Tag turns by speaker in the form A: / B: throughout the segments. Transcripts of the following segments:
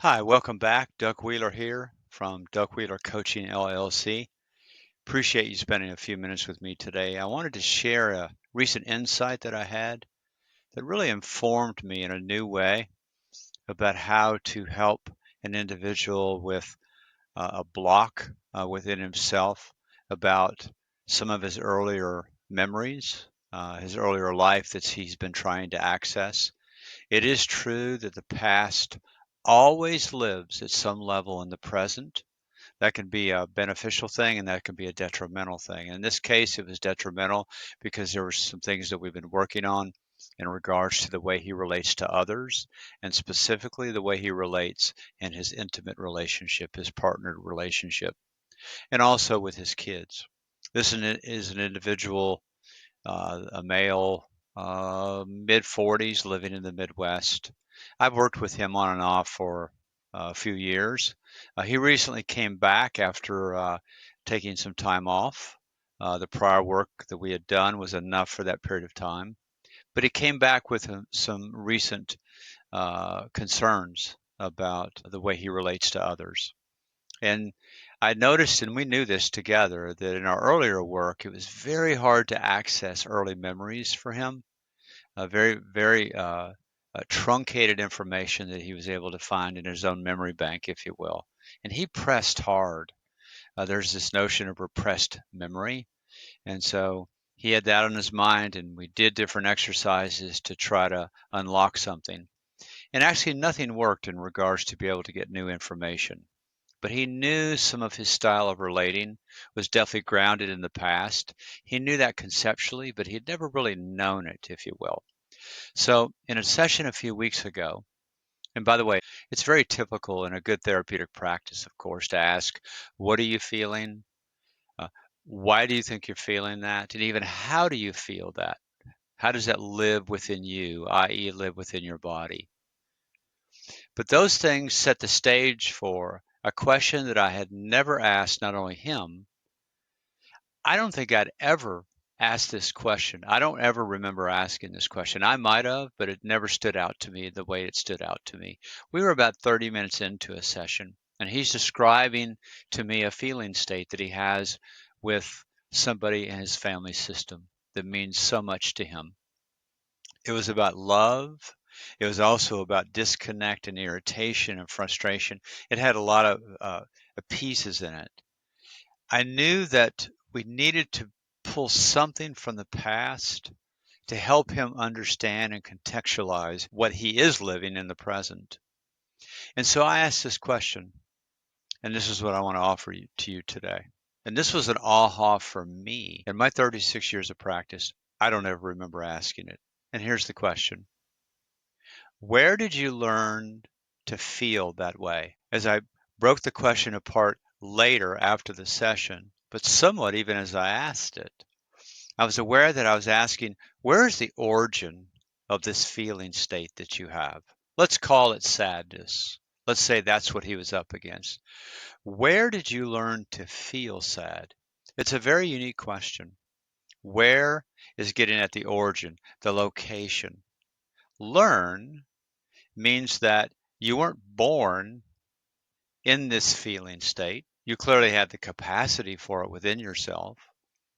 A: Hi, welcome back. Doug Wheeler here from Doug Wheeler Coaching LLC. Appreciate you spending a few minutes with me today. I wanted to share a recent insight that I had that really informed me in a new way about how to help an individual with a block within himself about some of his earlier memories, his earlier life that he's been trying to access. It is true that the past always lives at some level in the present. That can be a beneficial thing and that can be a detrimental thing. In this case, it was detrimental because there were some things that we've been working on in regards to the way he relates to others, and specifically the way he relates in his intimate relationship, his partnered relationship, and also with his kids. This is an individual, a male, mid 40s, living in the Midwest. I've worked with him on and off for a few years. He recently came back after taking some time off. The prior work that we had done was enough for that period of time, but he came back with some recent concerns about the way he relates to others. And I noticed, and we knew this together, that in our earlier work, it was very hard to access early memories for him. Very truncated information that he was able to find in his own memory bank, if you will. And he pressed hard. There's this notion of repressed memory. And so he had that on his mind, and we did different exercises to try to unlock something. And actually, nothing worked in regards to be able to get new information. But he knew some of his style of relating was definitely grounded in the past. He knew that conceptually, but he'd never really known it, if you will. So, in a session a few weeks ago, and by the way, it's very typical in a good therapeutic practice, of course, to ask, what are you feeling? Uh, why do you think you're feeling that? And even how do you feel that? How does that live within you, i.e., live within your body? But those things set the stage for a question that I had never asked not only him, I don't think I'd ever asked this question. I don't ever remember asking this question. I might have, but it never stood out to me the way it stood out to me. We were about 30 minutes into a session, and he's describing to me a feeling state that he has with somebody in his family system that means so much to him. It was about love. It was also about disconnect and irritation and frustration. It had a lot of pieces in it. I knew that we needed to pull something from the past to help him understand and contextualize what he is living in the present. And so I asked this question, and this is what I want to offer to you today. And this was an aha for me. In my 36 years of practice, I don't ever remember asking it. And here's the question: where did you learn to feel that way? As I broke the question apart later after the session, but somewhat even as I asked it, I was aware that I was asking, where is the origin of this feeling state that you have? Let's call it sadness. Let's say that's what he was up against. Where did you learn to feel sad? It's a very unique question. Where is getting at the origin, the location. Learn means that you weren't born in this feeling state. You clearly had the capacity for it within yourself,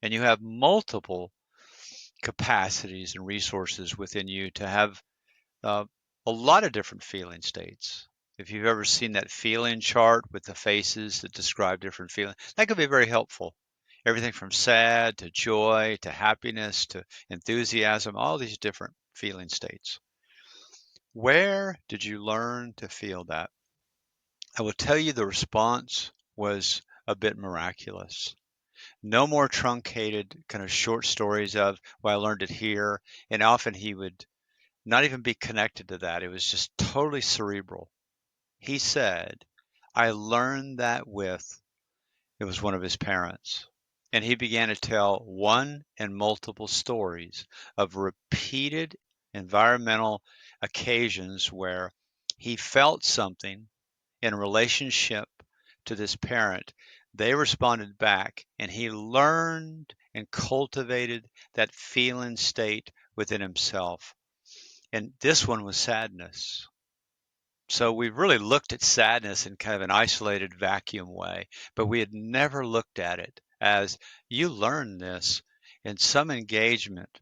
A: and you have multiple capacities and resources within you to have uh, a lot of different feeling states. If you've ever seen that feeling chart with the faces that describe different feelings, that could be very helpful. Everything from sad to joy to happiness to enthusiasm, all these different feeling states. Where did you learn to feel that? I will tell you the response was a bit miraculous. No more truncated kind of short stories of, well, I learned it here. And often he would not even be connected to that. It was just totally cerebral. He said, I learned that with, it was one of his parents. And he began to tell one and multiple stories of repeated environmental occasions where he felt something in relationship to this parent. They responded back, and he learned and cultivated that feeling state within himself. And this one was sadness. So we really looked at sadness in kind of an isolated vacuum way, but we had never looked at it as you learn this in some engagement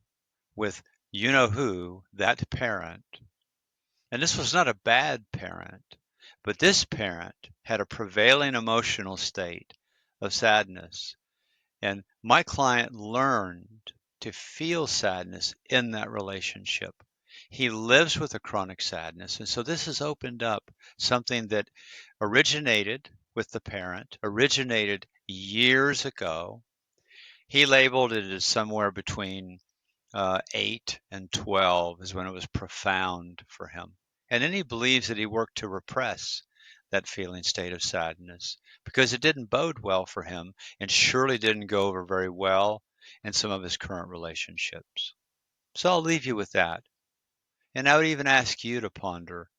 A: with you know who, that parent. And this was not a bad parent, but this parent had a prevailing emotional state of sadness. And my client learned to feel sadness in that relationship. He lives with a chronic sadness. And so this has opened up something that originated with the parent, originated years ago. He labeled it as somewhere between 8 and 12 is when it was profound for him. And then he believes that he worked to repress that feeling state of sadness because it didn't bode well for him and surely didn't go over very well in some of his current relationships. So I'll leave you with that. And I would even ask you to ponder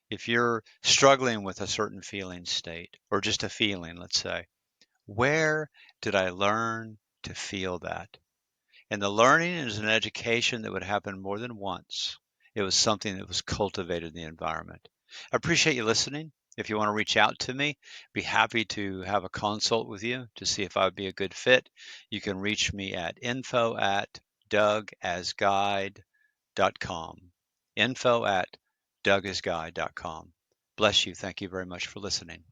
A: if you're struggling with a certain feeling state or just a feeling, let's say, where did I learn to feel that? And the learning is an education that would happen more than once. It was something that was cultivated in the environment. I appreciate you listening. If you want to reach out to me, be happy to have a consult with you to see if I would be a good fit. You can reach me at info@dougasguide.com. Info@dougasguide.com. Bless you. Thank you very much for listening.